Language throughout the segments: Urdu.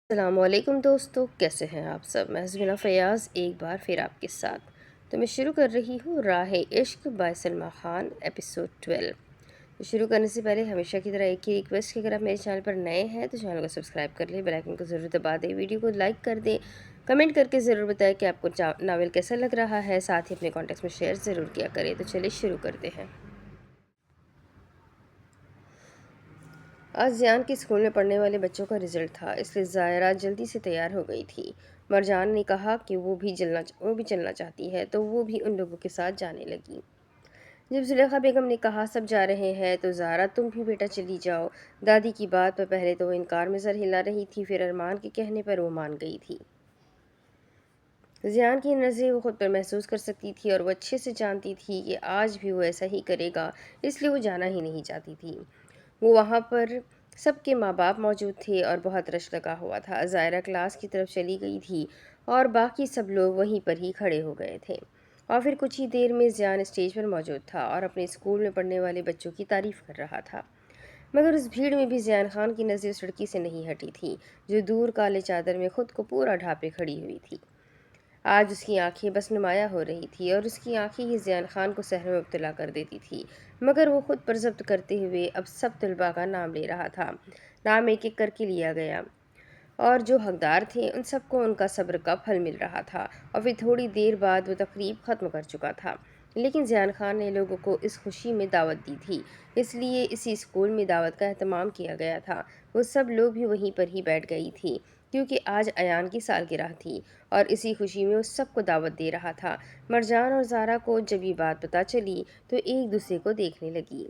السلام علیکم دوستو، کیسے ہیں آپ سب؟ میں حسبینا فیاض ایک بار پھر آپ کے ساتھ تو میں شروع کر رہی ہوں راہ عشق بائی سلما خان ایپیسوڈ 12۔ تو شروع کرنے سے پہلے ہمیشہ کی طرح ایک ہی ریکویسٹ کہ اگر آپ میرے چینل پر نئے ہیں تو چینل کو سبسکرائب کر لیں، بیل آئیکن کو ضرور دبا دیں، ویڈیو کو لائک کر دیں، کمنٹ کر کے ضرور بتائیں کہ آپ کو ناول کیسا لگ رہا ہے، ساتھ ہی اپنے کانٹیکٹس میں شیئر ضرور کیا کریں۔ تو چلیے شروع کرتے ہیں۔ آج زیان کے اسکول میں پڑھنے والے بچوں کا رزلٹ تھا، اس لیے زائرہ جلدی سے تیار ہو گئی تھی۔ مرجان نے کہا کہ وہ بھی چلنا چاہتی ہے تو وہ بھی ان لوگوں کے ساتھ جانے لگی۔ جب زلیخا بیگم نے کہا سب جا رہے ہیں تو زائرہ تم بھی بیٹا چلی جاؤ۔ دادی کی بات پر پہلے تو وہ انکار میں سر ہلا رہی تھی، پھر ارمان کے کہنے پر وہ مان گئی تھی۔ زیان کی نظریں وہ خود پر محسوس کر سکتی تھی اور وہ اچھے سے جانتی تھی کہ آج بھی وہ ایسا ہی کرے گا، اس لیے وہ جانا ہی نہیں چاہتی تھی۔ وہ وہاں پر سب کے ماں باپ موجود تھے اور بہت رش لگا ہوا تھا۔ زائرہ کلاس کی طرف چلی گئی تھی اور باقی سب لوگ وہیں پر ہی کھڑے ہو گئے تھے، اور پھر کچھ ہی دیر میں زیان اسٹیج پر موجود تھا اور اپنے اسکول میں پڑھنے والے بچوں کی تعریف کر رہا تھا۔ مگر اس بھیڑ میں بھی زیان خان کی نظر اس لڑکی سے نہیں ہٹی تھی جو دور کالے چادر میں خود کو پورا ڈھانپے کھڑی ہوئی تھی۔ آج اس کی آنکھیں بس نمایاں ہو رہی تھی اور اس کی آنکھیں ہی زیان خان کو سحر میں مبتلا کر دیتی تھی، مگر وہ خود پر ضبط کرتے ہوئے اب سب طلباء کا نام لے رہا تھا۔ نام ایک ایک کر کے لیا گیا اور جو حقدار تھے ان سب کو ان کا صبر کا پھل مل رہا تھا، اور پھر تھوڑی دیر بعد وہ تقریب ختم کر چکا تھا۔ لیکن زیان خان نے لوگوں کو اس خوشی میں دعوت دی تھی، اس لیے اسی اسکول میں دعوت کا اہتمام کیا گیا تھا۔ وہ سب لوگ بھی وہیں پر ہی بیٹھ گئی تھی کیونکہ آج ایان کی سالگرہ تھی اور اسی خوشی میں وہ سب کو دعوت دے رہا تھا۔ مرجان اور زارا کو جب یہ بات پتہ چلی تو ایک دوسرے کو دیکھنے لگی۔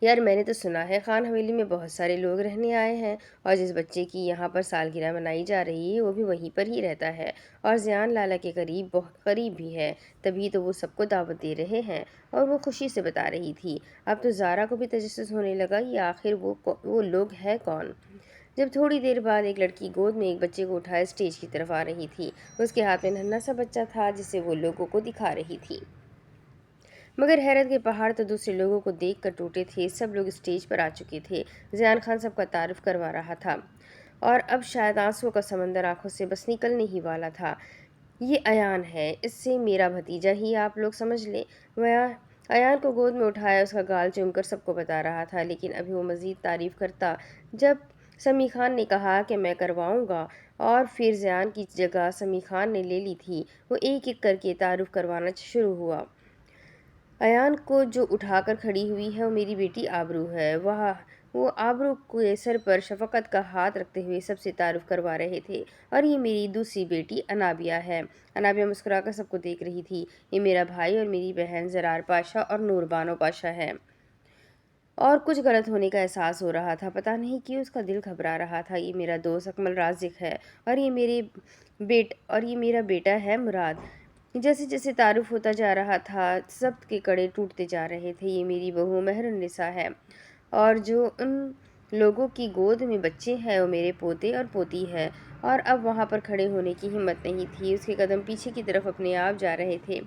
یار میں نے تو سنا ہے خان حویلی میں بہت سارے لوگ رہنے آئے ہیں، اور جس بچے کی یہاں پر سالگرہ منائی جا رہی ہے وہ بھی وہیں پر ہی رہتا ہے اور زیان لالا کے قریب بہت قریب بھی ہے، تبھی تو وہ سب کو دعوت دے رہے ہیں۔ اور وہ خوشی سے بتا رہی تھی۔ اب تو زارا کو بھی تجسس ہونے لگا یہ آخر وہ لوگ ہے کون۔ جب تھوڑی دیر بعد ایک لڑکی گود میں ایک بچے کو اٹھائے اسٹیج کی طرف آ رہی تھی، اس کے ہاتھ میں ننھا سا بچہ تھا جسے وہ لوگوں کو دکھا رہی تھی۔ مگر حیرت کے پہاڑ تو دوسرے لوگوں کو دیکھ کر ٹوٹے تھے۔ سب لوگ اسٹیج پر آ چکے تھے، زیان خان سب کا تعارف کروا رہا تھا اور اب شاید آنسوؤں کا سمندر آنکھوں سے بس نکلنے ہی والا تھا۔ یہ ایان ہے، اس سے میرا بھتیجا ہی آپ لوگ سمجھ لیں۔ وہ ایان کو گود میں اٹھایا، اس کا گال چوم کر سب کو بتا رہا تھا، لیکن ابھی وہ مزید تعریف کرتا جب سمیع خان نے کہا کہ میں کرواؤں گا، اور پھر زیان کی جگہ سمیع خان نے لے لی تھی۔ وہ ایک ایک کر کے تعارف کروانا شروع ہوا۔ ایان کو جو اٹھا کر کھڑی ہوئی ہے وہ میری بیٹی آبرو ہے۔ وہ آبرو کے سر پر شفقت کا ہاتھ رکھتے ہوئے سب سے تعارف کروا رہے تھے، اور یہ میری دوسری بیٹی انابیہ ہے۔ انابیہ مسکرا کر سب کو دیکھ رہی تھی۔ یہ میرا بھائی اور میری بہن زرار پاشا اور نور بانو پاشا ہے۔ اور کچھ غلط ہونے کا احساس ہو رہا تھا، پتہ نہیں کیوں اس کا دل گھبرا رہا تھا۔ یہ میرا دوست اکمل رازق ہے اور یہ میرا بیٹا ہے مراد۔ جیسے جیسے تعارف ہوتا جا رہا تھا سب کے کڑے ٹوٹتے جا رہے تھے۔ یہ میری بہو مہر النساء ہے، اور جو ان لوگوں کی گود میں بچے ہیں وہ میرے پوتے اور پوتی ہے۔ اور اب وہاں پر کھڑے ہونے کی ہمت نہیں تھی، اس کے قدم پیچھے کی طرف اپنے آپ جا رہے تھے۔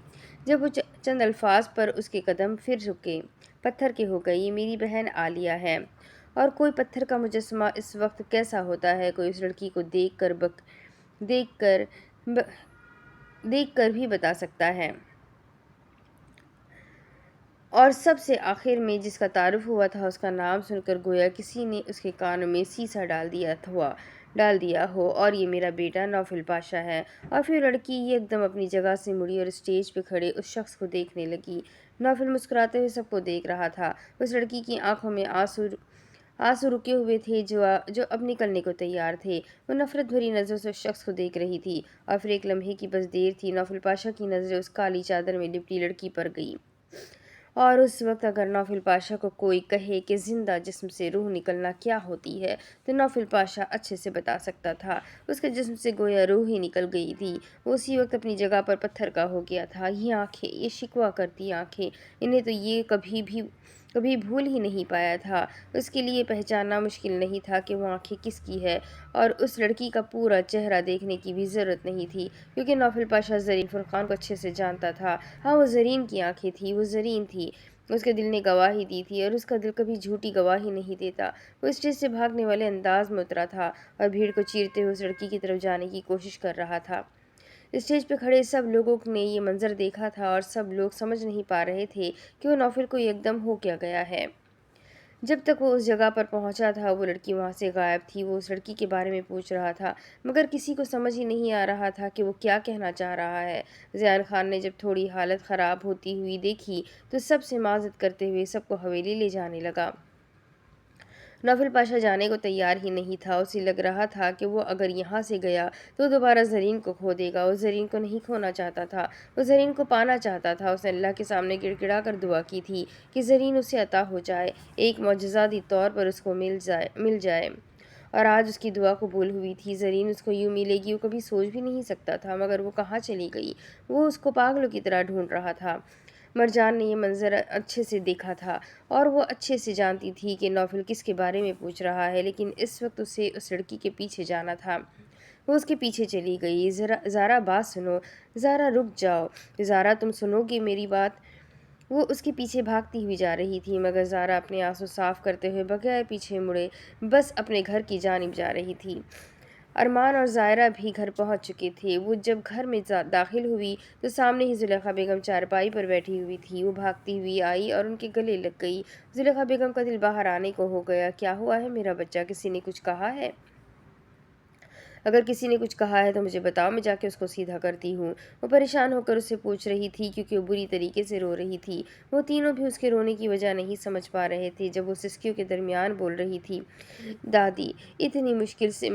جب وہ چند الفاظ پر اس کے قدم پھر جھکے، پتھر کے ہو گئے۔ یہ میری بہن عالیہ ہے، اور کوئی پتھر کا مجسمہ اس وقت کیسا ہوتا ہے، کوئی اس لڑکی کو دیکھ کر بھی بتا سکتا ہے۔ اور سب سے آخر میں جس کا تعارف ہوا تھا اس کا نام سن کر گویا کسی نے اس کے کانوں میں سیسا ڈال دیا ہو، اور یہ میرا بیٹا نوفل پاشا ہے۔ اور پھر لڑکی ایک دم اپنی جگہ سے مڑی اور اسٹیج پہ کھڑے اس شخص کو دیکھنے لگی۔ نوفل مسکراتے ہوئے سب کو دیکھ رہا تھا۔ اس لڑکی کی آنکھوں میں آنسو رکے ہوئے تھے جو اب نکلنے کو تیار تھے۔ وہ نفرت بھری نظروں سے اس شخص کو دیکھ رہی تھی، اور پھر ایک لمحے کی بس دیر تھی، نوفل پاشا کی نظریں اس کالی چادر میں لپٹی لڑکی پر گئی۔ اور اس وقت اگر نوفل پاشا کو کوئی کہے کہ زندہ جسم سے روح نکلنا کیا ہوتی ہے تو نوفل پاشا اچھے سے بتا سکتا تھا۔ اس کے جسم سے گویا روح ہی نکل گئی تھی۔ وہ اسی وقت اپنی جگہ پر پتھر کا ہو گیا تھا۔ یہ آنکھیں، یہ شکوہ کرتی آنکھیں، انہیں تو یہ کبھی بھول ہی نہیں پایا تھا۔ اس کے لیے پہچاننا مشکل نہیں تھا کہ وہ آنکھیں کس کی ہے، اور اس لڑکی کا پورا چہرہ دیکھنے کی بھی ضرورت نہیں تھی کیونکہ نوفل پاشا زرین فرقان کو اچھے سے جانتا تھا۔ ہاں وہ زرین کی آنکھیں تھیں، وہ زرین تھی، اس کے دل نے گواہی دی تھی اور اس کا دل کبھی جھوٹی گواہی نہیں دیتا۔ وہ اسٹیج سے بھاگنے والے انداز میں اترا تھا اور بھیڑ کو چیرتے ہوئے اس لڑکی کی طرف جانے کی کوشش کر رہا تھا۔ اسٹیج پہ کھڑے سب لوگوں نے یہ منظر دیکھا تھا اور سب لوگ سمجھ نہیں پا رہے تھے کہ وہ نوفل کو ایک دم ہو کیا گیا ہے۔ جب تک وہ اس جگہ پر پہنچا تھا وہ لڑکی وہاں سے غائب تھی۔ وہ اس لڑکی کے بارے میں پوچھ رہا تھا مگر کسی کو سمجھ ہی نہیں آ رہا تھا کہ وہ کیا کہنا چاہ رہا ہے۔ زیان خان نے جب تھوڑی حالت خراب ہوتی ہوئی دیکھی تو سب سے معذرت کرتے ہوئے سب کو حویلی لے جانے لگا۔ نوفل پاشا جانے کو تیار ہی نہیں تھا۔ اسے لگ رہا تھا کہ وہ اگر یہاں سے گیا تو دوبارہ زرین کو کھو دے گا۔ وہ زرین کو نہیں کھونا چاہتا تھا، وہ زرین کو پانا چاہتا تھا۔ اس نے اللہ کے سامنے گڑ گڑا کر دعا کی تھی کہ زرین اسے عطا ہو جائے، ایک معجزاتی طور پر اس کو مل جائے، اور آج اس کی دعا قبول ہوئی تھی۔ زرین اس کو یوں ملے گی وہ کبھی سوچ بھی نہیں سکتا تھا، مگر وہ کہاں چلی گئی؟ وہ اس کو پاگلوں کی طرح ڈھونڈ رہا تھا۔ مرجان نے یہ منظر اچھے سے دیکھا تھا اور وہ اچھے سے جانتی تھی کہ نوفل کس کے بارے میں پوچھ رہا ہے، لیکن اس وقت اسے اس لڑکی کے پیچھے جانا تھا۔ وہ اس کے پیچھے چلی گئی۔ زارا بات سنو، زارا رک جاؤ، زارا تم سنو گی میری بات؟ وہ اس کے پیچھے بھاگتی ہوئی جا رہی تھی مگر زارا اپنے آنسو صاف کرتے ہوئے بغیر پیچھے مڑے بس اپنے گھر کی جانب جا رہی تھی۔ ارمان اور زائرہ بھی گھر پہنچ چکے تھے۔ وہ جب گھر میں داخل ہوئی تو سامنے ہی زلیخا بیگم چارپائی پر بیٹھی ہوئی تھی۔ وہ بھاگتی ہوئی آئی اور ان کے گلے لگ گئی۔ زلیخا بیگم کا دل باہر آنے کو ہو گیا۔ کیا ہوا ہے میرا بچہ؟ کسی نے کچھ کہا ہے؟ اگر کسی نے کچھ کہا ہے تو مجھے بتاؤ، میں جا کے اس کو سیدھا کرتی ہوں۔ وہ پریشان ہو کر اس سے پوچھ رہی تھی کیونکہ وہ بری طریقے سے رو رہی تھی۔ وہ تینوں بھی اس کے رونے کی وجہ نہیں سمجھ پا رہے تھے۔ جب وہ سسکیوں کے درمیان بول رہی تھی، دادی اتنی مشکل سے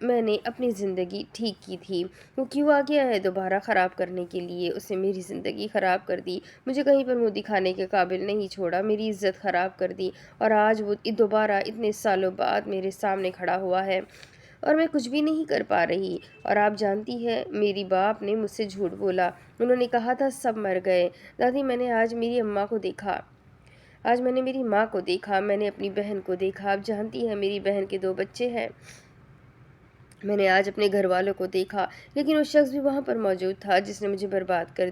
میں نے اپنی زندگی ٹھیک کی تھی، وہ کیوں آ گیا ہے دوبارہ خراب کرنے کے لیے؟ اس نے میری زندگی خراب کر دی، مجھے کہیں پر منہ دکھانے کے قابل نہیں چھوڑا، میری عزت خراب کر دی، اور آج وہ دوبارہ اتنے سالوں بعد میرے سامنے کھڑا ہوا ہے اور میں کچھ بھی نہیں کر پا رہی۔ اور آپ جانتی ہے میری باپ نے مجھ سے جھوٹ بولا، انہوں نے کہا تھا سب مر گئے۔ دادی میں نے آج میری اماں کو دیکھا، آج میں نے میری ماں کو دیکھا، میں نے اپنی بہن کو دیکھا۔ آپ جانتی ہیں میری بہن کے 2 بچے ہیں۔ میں نے آج اپنے گھر والوں کو دیکھا، لیکن وہ شخص بھی وہاں پر موجود تھا جس نے مجھے برباد کر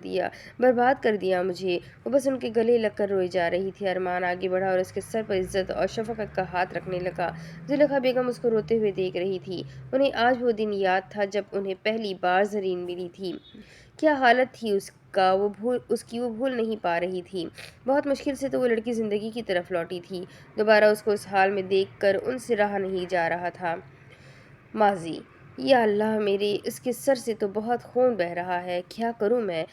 دیا مجھے۔ وہ بس ان کے گلے لگ کر روئی جا رہی تھی۔ ارمان آگے بڑھا اور اس کے سر پر عزت اور شفقت کا ہاتھ رکھنے لگا۔ زلیخا بیگم اس کو روتے ہوئے دیکھ رہی تھی۔ انہیں آج وہ دن یاد تھا جب انہیں پہلی بار زرین ملی تھی۔ کیا حالت تھی اس کی وہ بھول نہیں پا رہی تھی۔ بہت مشکل سے تو وہ لڑکی زندگی کی طرف لوٹی تھی۔ دوبارہ اس کو اس حال میں دیکھ کر ان سے رہا نہیں جا رہا تھا۔ ماضی، یا اللہ میرے، اس کے سر سے تو بہت خون بہہ رہا ہے، کیا کروں میں؟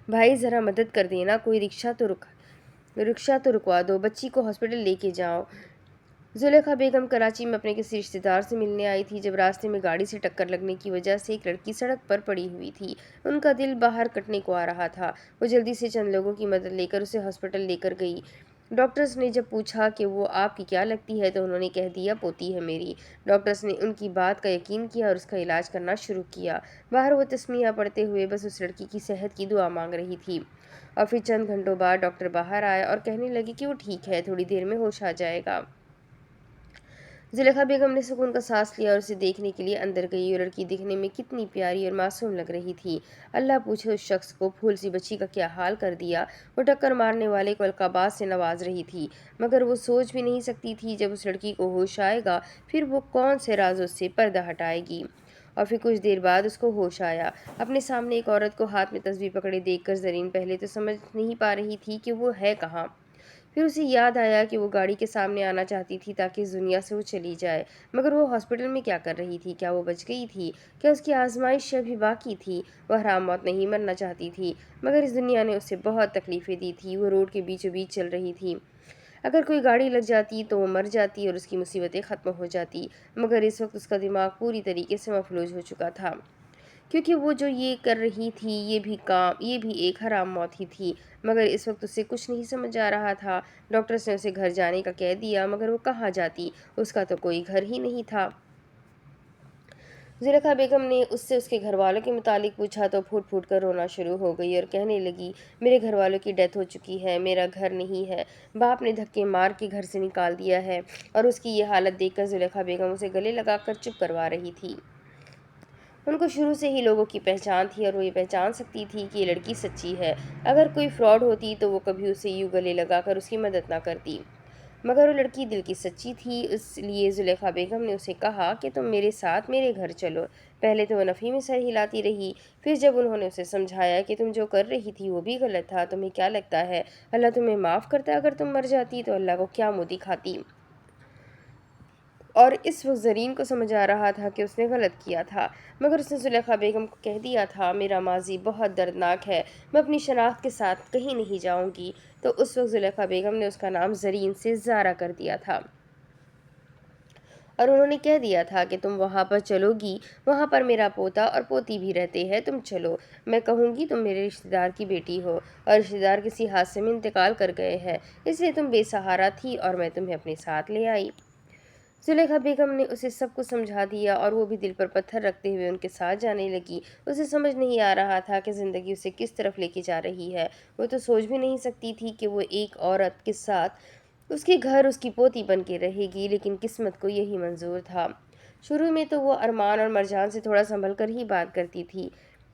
بھائی ذرا مدد کر دینا، کوئی رکشہ تو رکوا دو، بچی کو ہاسپٹل لے کے جاؤ۔ زلیخا بیگم کراچی میں اپنے کسی رشتہ دار سے ملنے آئی تھی جب راستے میں گاڑی سے ٹکر لگنے کی وجہ سے ایک لڑکی سڑک پر پڑی ہوئی تھی۔ ان کا دل باہر کٹنے کو آ رہا تھا۔ وہ جلدی سے چند لوگوں کی مدد لے کر اسے ہاسپٹل لے کر گئی۔ ڈاکٹرز نے جب پوچھا کہ وہ آپ کی کیا لگتی ہے تو انہوں نے کہہ دیا پوتی ہے میری۔ ڈاکٹرز نے ان کی بات کا یقین کیا اور اس کا علاج کرنا شروع کیا۔ باہر وہ تسمیہ پڑھتے ہوئے بس اس لڑکی کی صحت کی دعا مانگ رہی تھی، اور پھر چند گھنٹوں بعد ڈاکٹر باہر آئے اور کہنے لگے کہ وہ ٹھیک ہے، تھوڑی دیر میں ہوش آ جائے گا۔ زلیخا بیگم نے سکون کا سانس لیا اور اسے دیکھنے کے لیے اندر گئی۔ وہ لڑکی دیکھنے میں کتنی پیاری اور معصوم لگ رہی تھی۔ اللہ پوچھے اس شخص کو پھول سی بچی کا کیا حال کر دیا۔ وہ ٹکر مارنے والے کو القابات سے نواز رہی تھی، مگر وہ سوچ بھی نہیں سکتی تھی جب اس لڑکی کو ہوش آئے گا پھر وہ کون سے رازوں سے پردہ ہٹائے گی۔ اور پھر کچھ دیر بعد اس کو ہوش آیا۔ اپنے سامنے ایک عورت کو ہاتھ میں تسبیح پکڑے دیکھ کر زرین پہلے تو سمجھ نہیں پا رہی تھی کہ وہ ہے کہاں۔ پھر اسے یاد آیا کہ وہ گاڑی کے سامنے آنا چاہتی تھی تاکہ اس دنیا سے وہ چلی جائے، مگر وہ ہاسپٹل میں کیا کر رہی تھی؟ کیا وہ بچ گئی تھی؟ کیا اس کی آزمائش ابھی باقی تھی؟ وہ حرام موت نہیں مرنا چاہتی تھی، مگر اس دنیا نے اسے بہت تکلیفیں دی تھی۔ وہ روڈ کے بیچوں بیچ چل رہی تھی، اگر کوئی گاڑی لگ جاتی تو وہ مر جاتی اور اس کی مصیبتیں ختم ہو جاتی، مگر اس وقت اس کا دماغ پوری طریقے سے مفلوج ہو چکا تھا، کیونکہ وہ جو یہ کر رہی تھی یہ بھی ایک حرام موت ہی تھی، مگر اس وقت اسے کچھ نہیں سمجھ آ رہا تھا۔ ڈاکٹرز نے اسے گھر جانے کا کہہ دیا، مگر وہ کہاں جاتی؟ اس کا تو کوئی گھر ہی نہیں تھا۔ زلیخا بیگم نے اس سے اس کے گھر والوں کے متعلق پوچھا تو پھوٹ پھوٹ کر رونا شروع ہو گئی اور کہنے لگی، میرے گھر والوں کی ڈیتھ ہو چکی ہے، میرا گھر نہیں ہے، باپ نے دھکے مار کے گھر سے نکال دیا ہے۔ اور اس کی یہ حالت دیکھ کر زلیخا بیگم اسے گلے لگا کر چپ کروا رہی تھی۔ ان کو شروع سے ہی لوگوں کی پہچان تھی اور وہ یہ پہچان سکتی تھی کہ یہ لڑکی سچی ہے۔ اگر کوئی فراڈ ہوتی تو وہ کبھی اسے یوں گلے لگا کر اس کی مدد نہ کرتی، مگر وہ لڑکی دل کی سچی تھی، اس لیے زلیخا بیگم نے اسے کہا کہ تم میرے ساتھ میرے گھر چلو۔ پہلے تو وہ نفی میں سر ہلاتی رہی، پھر جب انہوں نے اسے سمجھایا کہ تم جو کر رہی تھی وہ بھی غلط تھا، تمہیں کیا لگتا ہے اللہ تمہیں معاف کرتا؟ اگر تم مر جاتی تو اللہ کو کیا منہ دکھاتی؟ اور اس وقت زرین کو سمجھ آ رہا تھا کہ اس نے غلط کیا تھا، مگر اس نے زلیخا بیگم کو کہہ دیا تھا میرا ماضی بہت دردناک ہے، میں اپنی شناخت کے ساتھ کہیں نہیں جاؤں گی۔ تو اس وقت زلیخا بیگم نے اس کا نام زرین سے زارا کر دیا تھا اور انہوں نے کہہ دیا تھا کہ تم وہاں پر چلو گی، وہاں پر میرا پوتا اور پوتی بھی رہتے ہیں، تم چلو، میں کہوں گی تم میرے رشتہ دار کی بیٹی ہو اور رشتہ دار کسی حادثے میں انتقال کر گئے ہیں، اس لیے تم بے سہارا تھی اور میں تمہیں اپنے ساتھ لے آئی۔ زلیخا بیگم نے اسے سب کچھ سمجھا دیا اور وہ بھی دل پر پتھر رکھتے ہوئے ان کے ساتھ جانے لگی۔ اسے سمجھ نہیں آ رہا تھا کہ زندگی اسے کس طرف لے کے جا رہی ہے۔ وہ تو سوچ بھی نہیں سکتی تھی کہ وہ ایک عورت کے ساتھ اس کے گھر اس کی پوتی بن کے رہے گی، لیکن قسمت کو یہی منظور تھا۔ شروع میں تو وہ ارمان اور مرجان سے تھوڑا سنبھل کر ہی بات کرتی تھی،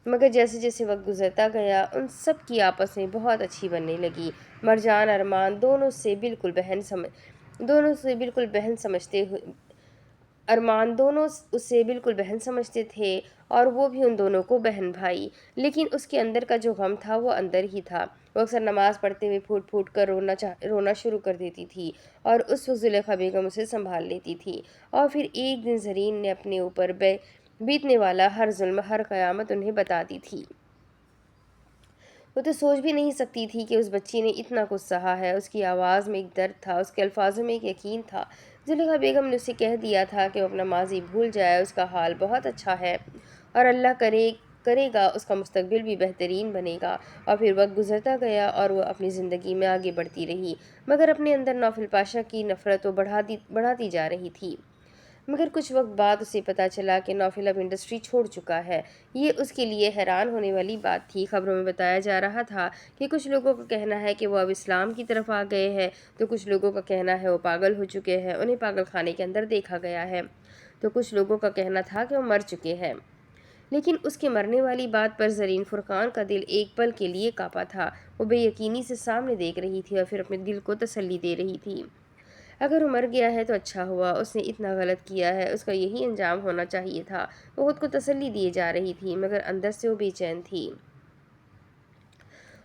مگر جیسے جیسے وقت گزرتا گیا ان سب کی آپس میں بہت اچھی بننے لگی۔ مرجان ارمان دونوں سے بالکل بہن سمجھتے ہوئے ارمان دونوں اسے بالکل بہن سمجھتے تھے اور وہ بھی ان دونوں کو بہن بھائی، لیکن اس کے اندر کا جو غم تھا وہ اندر ہی تھا۔ وہ اکثر نماز پڑھتے ہوئے پھوٹ پھوٹ کر رونا شروع کر دیتی تھی اور اس وقت زلیخا بیگم اسے سنبھال لیتی تھی، اور پھر ایک دن زرین نے اپنے اوپر بیتنے والا ہر ظلم، ہر قیامت انہیں بتا دی تھی۔ وہ تو سوچ بھی نہیں سکتی تھی کہ اس بچی نے اتنا کچھ سہا ہے۔ اس کی آواز میں ایک درد تھا، اس کے الفاظوں میں ایک یقین تھا۔ زلیخا بیگم نے اسے کہہ دیا تھا کہ وہ اپنا ماضی بھول جائے، اس کا حال بہت اچھا ہے اور اللہ کرے گا اس کا مستقبل بھی بہترین بنے گا۔ اور پھر وقت گزرتا گیا اور وہ اپنی زندگی میں آگے بڑھتی رہی، مگر اپنے اندر نوفل پاشا کی نفرت وہ بڑھاتی جا رہی تھی۔ مگر کچھ وقت بعد اسے پتہ چلا کہ نوفل اب انڈسٹری چھوڑ چکا ہے۔ یہ اس کے لیے حیران ہونے والی بات تھی۔ خبروں میں بتایا جا رہا تھا کہ کچھ لوگوں کا کہنا ہے کہ وہ اب اسلام کی طرف آ گئے ہیں، تو کچھ لوگوں کا کہنا ہے وہ پاگل ہو چکے ہیں، انہیں پاگل خانے کے اندر دیکھا گیا ہے، تو کچھ لوگوں کا کہنا تھا کہ وہ مر چکے ہیں۔ لیکن اس کے مرنے والی بات پر زرین فرقان کا دل ایک پل کے لیے کانپا تھا۔ وہ بے یقینی سے سامنے دیکھ رہی تھی اور پھر اپنے دل کو تسلی دے رہی تھی، اگر وہ مر گیا ہے تو اچھا ہوا، اس نے اتنا غلط کیا ہے، اس کا یہی انجام ہونا چاہیے تھا۔ وہ خود کو تسلی دیے جا رہی تھی، مگر اندر سے وہ بے چین تھی۔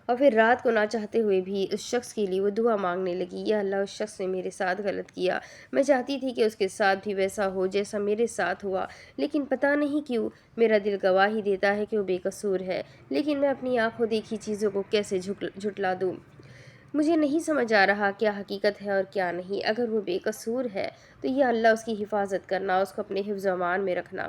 اور پھر رات کو نہ چاہتے ہوئے بھی اس شخص کے لیے وہ دعا مانگنے لگی، یا اللہ اس شخص نے میرے ساتھ غلط کیا، میں چاہتی تھی کہ اس کے ساتھ بھی ویسا ہو جیسا میرے ساتھ ہوا، لیکن پتہ نہیں کیوں میرا دل گواہی دیتا ہے کہ وہ بے قصور ہے، لیکن میں اپنی آنکھوں دیکھی چیزوں کو کیسے جھٹلا دوں؟ مجھے نہیں سمجھ آ رہا کیا حقیقت ہے اور کیا نہیں۔ اگر وہ بے قصور ہے تو یا اللہ اس کی حفاظت کرنا، اس کو اپنے حفظ و امان میں رکھنا۔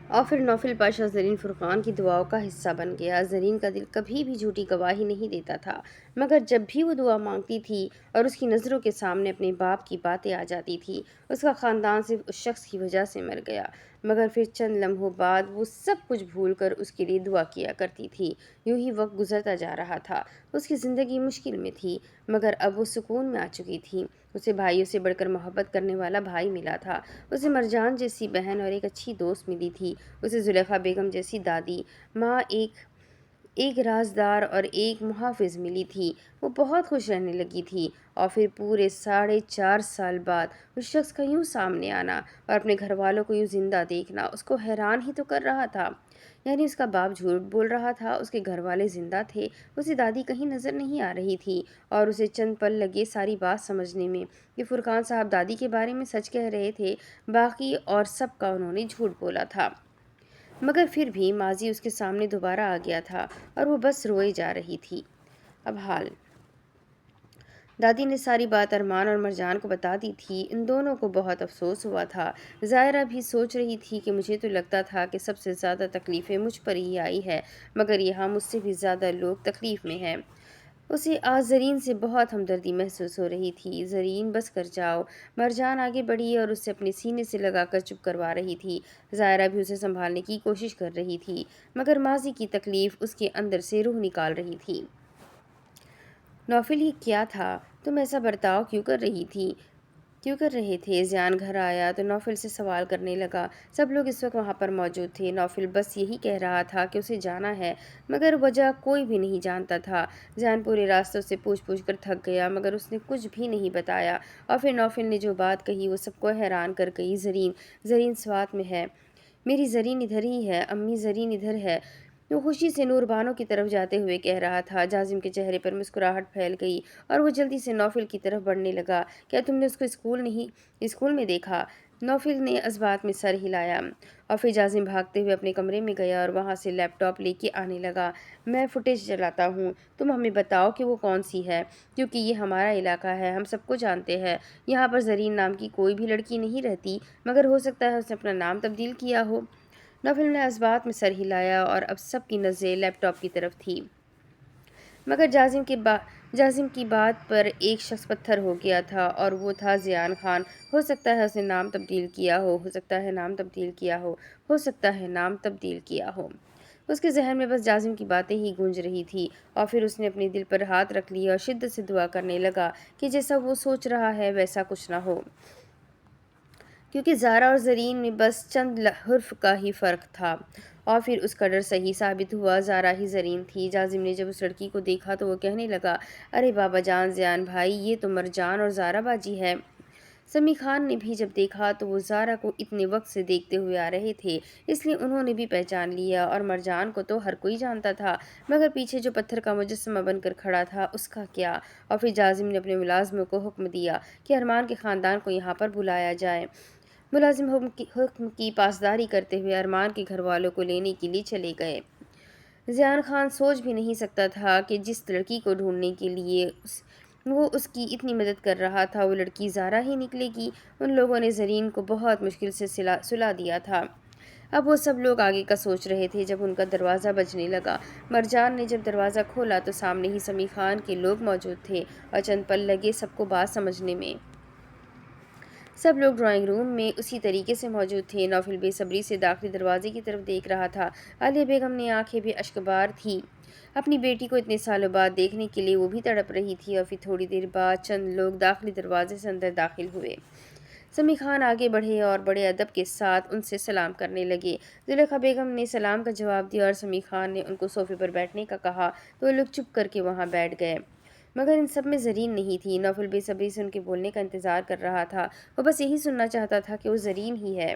اور پھر نوفل پاشا زرین فرقان کی دعاؤں کا حصہ بن گیا۔ زرین کا دل کبھی بھی جھوٹی گواہی نہیں دیتا تھا، مگر جب بھی وہ دعا مانگتی تھی اور اس کی نظروں کے سامنے اپنے باپ کی باتیں آ جاتی تھی، اس کا خاندان صرف اس شخص کی وجہ سے مر گیا، مگر پھر چند لمحوں بعد وہ سب کچھ بھول کر اس کے لیے دعا کیا کرتی تھی۔ یوں ہی وقت گزرتا جا رہا تھا، اس کی زندگی مشکل میں تھی، مگر اب وہ سکون میں آ چکی تھی۔ اسے بھائیوں سے بڑھ کر محبت کرنے والا بھائی ملا تھا، اسے مرجان جیسی بہن اور ایک اچھی دوست ملی تھی، اسے زلیخا بیگم جیسی دادی ماں، ایک رازدار اور ایک محافظ ملی تھی۔ وہ بہت خوش رہنے لگی تھی، اور پھر پورے 4.5 سال بعد اس شخص کا یوں سامنے آنا اور اپنے گھر والوں کو یوں زندہ دیکھنا اس کو حیران ہی تو کر رہا تھا۔ یعنی اس کا باپ جھوٹ بول رہا تھا، اس کے گھر والے زندہ تھے، اسے دادی کہیں نظر نہیں آ رہی تھی، اور اسے چند پل لگے ساری بات سمجھنے میں کہ فرقان صاحب دادی کے بارے میں سچ کہہ رہے تھے، باقی اور سب کا انہوں نے جھوٹ بولا تھا۔ مگر پھر بھی ماضی اس کے سامنے دوبارہ آ گیا تھا اور وہ بس روئے جا رہی تھی۔ اب حال دادی نے ساری بات ارمان اور مرجان کو بتا دی تھی۔ ان دونوں کو بہت افسوس ہوا تھا۔ ظاہرہ بھی سوچ رہی تھی کہ مجھے تو لگتا تھا کہ سب سے زیادہ تکلیفیں مجھ پر ہی آئی ہے، مگر یہاں مجھ سے بھی زیادہ لوگ تکلیف میں ہیں۔ اسے آج زرین سے بہت ہمدردی محسوس ہو رہی تھی۔ زرین بس کر جاؤ۔ مرجان آگے بڑھی اور اسے اپنے سینے سے لگا کر چپ کروا رہی تھی۔ ظاہرہ بھی اسے سنبھالنے کی کوشش کر رہی تھی، مگر ماضی کی تکلیف اس کے اندر سے روح نکال رہی تھی۔ نوفل یہ کیا تھا؟ تم ایسا برتاؤ کیوں کر رہی تھی؟ کیوں کر رہے تھے؟ زیان گھر آیا تو نوفل سے سوال کرنے لگا۔ سب لوگ اس وقت وہاں پر موجود تھے۔ نوفل بس یہی کہہ رہا تھا کہ اسے جانا ہے، مگر وجہ کوئی بھی نہیں جانتا تھا۔ زیان پورے راستوں سے پوچھ پوچھ کر تھک گیا، مگر اس نے کچھ بھی نہیں بتایا، اور پھر نوفل نے جو بات کہی وہ سب کو حیران کر گئی۔ زرین سوات میں ہے، میری زرین ادھر ہی ہے، امی زرین ادھر ہے، وہ خوشی سے نور بانو کی طرف جاتے ہوئے کہہ رہا تھا۔ جازم کے چہرے پر مسکراہٹ پھیل گئی اور وہ جلدی سے نوفل کی طرف بڑھنے لگا۔ کیا تم نے اس کو اسکول میں دیکھا؟ نوفل نے اس بات میں سر ہلایا، اور پھر جازم بھاگتے ہوئے اپنے کمرے میں گیا اور وہاں سے لیپ ٹاپ لے کے آنے لگا۔ میں فوٹیج چلاتا ہوں، تم ہمیں بتاؤ کہ وہ کون سی ہے، کیونکہ یہ ہمارا علاقہ ہے، ہم سب کو جانتے ہیں۔ یہاں پر زرین نام کی کوئی بھی لڑکی نہیں رہتی، مگر ہو سکتا ہے اس نے اپنا نام تبدیل کیا ہو۔ نوفل نے اس بات میں سر ہلایا اور اب سب کی نظریں لیپ ٹاپ کی طرف تھی، مگر جازم کی بات پر ایک شخص پتھر ہو گیا تھا، اور وہ تھا زیان خان۔ ہو سکتا ہے اس نے نام تبدیل کیا ہو، ہو سکتا ہے نام تبدیل کیا ہو، ہو سکتا ہے نام تبدیل کیا ہو۔ اس کے ذہن میں بس جازم کی باتیں ہی گونج رہی تھی، اور پھر اس نے اپنے دل پر ہاتھ رکھ لیا اور شدت سے دعا کرنے لگا کہ جیسا وہ سوچ رہا ہے ویسا کچھ نہ ہو، کیونکہ زارا اور زرین میں بس چند حرف کا ہی فرق تھا۔ اور پھر اس کا ڈر صحیح ثابت ہوا، زارا ہی زرین تھی۔ جازم نے جب اس لڑکی کو دیکھا تو وہ کہنے لگا، ارے بابا جان، زیان بھائی، یہ تو مرجان اور زارا باجی ہے۔ سمیع خان نے بھی جب دیکھا تو وہ زارا کو اتنے وقت سے دیکھتے ہوئے آ رہے تھے، اس لیے انہوں نے بھی پہچان لیا، اور مرجان کو تو ہر کوئی جانتا تھا، مگر پیچھے جو پتھر کا مجسمہ بن کر کھڑا تھا اس کا کیا؟ اور پھر جازم نے اپنے ملازموں کو حکم دیا کہ ارمان کے خاندان کو یہاں پر بلایا جائے۔ ملازم حکم کی پاسداری کرتے ہوئے ارمان کے گھر والوں کو لینے کے لیے چلے گئے۔ زیان خان سوچ بھی نہیں سکتا تھا کہ جس لڑکی کو ڈھونڈنے کے لیے وہ اس کی اتنی مدد کر رہا تھا وہ لڑکی زارا ہی نکلے گی۔ ان لوگوں نے زرین کو بہت مشکل سے سلا دیا تھا۔ اب وہ سب لوگ آگے کا سوچ رہے تھے جب ان کا دروازہ بجنے لگا۔ مرجان نے جب دروازہ کھولا تو سامنے ہی سمیع خان کے لوگ موجود تھے، اور چند پل لگے سب کو بات سمجھنے میں۔ سب لوگ ڈرائنگ روم میں اسی طریقے سے موجود تھے۔ نوفل بے صبری سے داخلی دروازے کی طرف دیکھ رہا تھا۔ عالیہ بیگم نے آنکھیں بھی اشکبار تھیں، اپنی بیٹی کو اتنے سالوں بعد دیکھنے کے لیے وہ بھی تڑپ رہی تھی۔ اور پھر تھوڑی دیر بعد چند لوگ داخلی دروازے سے اندر داخل ہوئے۔ سمیع خان آگے بڑھے اور بڑے ادب کے ساتھ ان سے سلام کرنے لگے۔ زلیخا بیگم نے سلام کا جواب دیا اور سمیع خان نے ان کو صوفے پر بیٹھنے کا کہا تو وہ لوگ چپ کر کے وہاں بیٹھ گئے، مگر ان سب میں زرین نہیں تھی۔ نوفل بے صبری سے ان کے بولنے کا انتظار کر رہا تھا، وہ بس یہی سننا چاہتا تھا کہ وہ زرین ہی ہے۔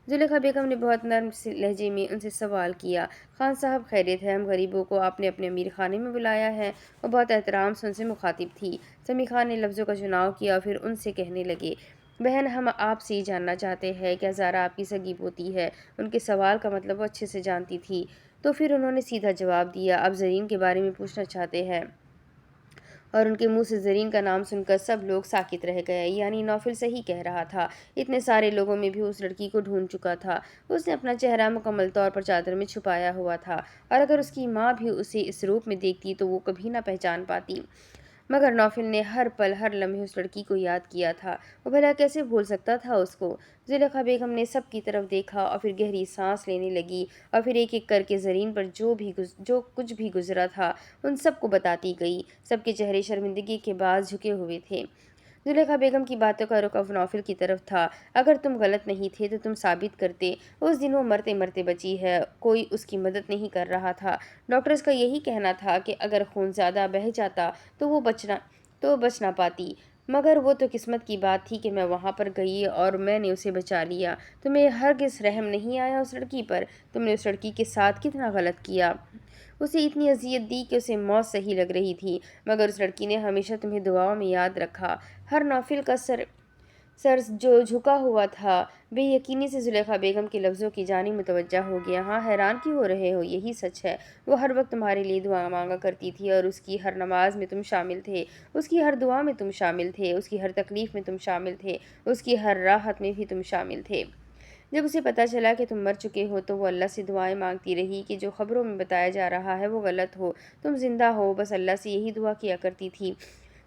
زلیخا بیگم نے بہت نرم لہجے میں ان سے سوال کیا، خان صاحب خیریت ہے؟ ہم غریبوں کو آپ نے اپنے امیر خانے میں بلایا ہے؟ وہ بہت احترام سے ان سے مخاطب تھی۔ سمیع خان نے لفظوں کا چناؤ کیا اور پھر ان سے کہنے لگے، بہن، ہم آپ سے یہ جاننا چاہتے ہیں کیا زارا آپ کی سگی پوتی ہے؟ ان کے سوال کا مطلب وہ اچھے سے جانتی تھی، تو پھر انہوں نے سیدھا جواب دیا، آپ زرین کے بارے میں پوچھنا چاہتے ہیں؟ اور ان کے منہ سے زرین کا نام سن کر سب لوگ ساکت رہ گئے۔ یعنی نوفل صحیح کہہ رہا تھا، اتنے سارے لوگوں میں بھی اس لڑکی کو ڈھونڈ چکا تھا۔ اس نے اپنا چہرہ مکمل طور پر چادر میں چھپایا ہوا تھا، اور اگر اس کی ماں بھی اسے اس روپ میں دیکھتی تو وہ کبھی نہ پہچان پاتی، مگر نوفل نے ہر پل ہر لمحے اس لڑکی کو یاد کیا تھا، وہ بھلا کیسے بھول سکتا تھا اس کو؟ زلیخا بیگم نے سب کی طرف دیکھا اور پھر گہری سانس لینے لگی، اور پھر ایک ایک کر کے زرین پر جو کچھ بھی گزرا تھا ان سب کو بتاتی گئی۔ سب کے چہرے شرمندگی کے باعث جھکے ہوئے تھے۔ زلیخا بیگم کی باتوں کا رخ اب نوفل کی طرف تھا۔ اگر تم غلط نہیں تھے تو تم ثابت کرتے، اس دن وہ مرتے مرتے بچی ہے، کوئی اس کی مدد نہیں کر رہا تھا۔ ڈاکٹرز کا یہی کہنا تھا کہ اگر خون زیادہ بہہ جاتا تو وہ بچ نہ پاتی، مگر وہ تو قسمت کی بات تھی کہ میں وہاں پر گئی اور میں نے اسے بچا لیا۔ تمہیں ہرگز رحم نہیں آیا اس لڑکی پر؟ تم نے اس لڑکی کے ساتھ کتنا غلط کیا، اسے اتنی اذیت دی کہ اسے موت صحیح لگ رہی تھی، مگر اس لڑکی نے ہمیشہ تمہیں دعاؤں میں یاد رکھا۔ ہر نوفل کا سر جو جھکا ہوا تھا بے یقینی سے زلیخا بیگم کے لفظوں کی جانب متوجہ ہو گیا۔ ہاں، حیران کیوں ہو رہے ہو؟ یہی سچ ہے، وہ ہر وقت تمہارے لیے دعا مانگا کرتی تھی، اور اس کی ہر نماز میں تم شامل تھے، اس کی ہر دعا میں تم شامل تھے، اس کی ہر تکلیف میں تم شامل تھے، اس کی ہر راحت میں بھی تم شامل تھے۔ جب اسے پتہ چلا کہ تم مر چکے ہو تو وہ اللہ سے دعائیں مانگتی رہی کہ جو خبروں میں بتایا جا رہا ہے وہ غلط ہو، تم زندہ ہو، بس اللہ سے یہی دعا کیا کرتی تھی۔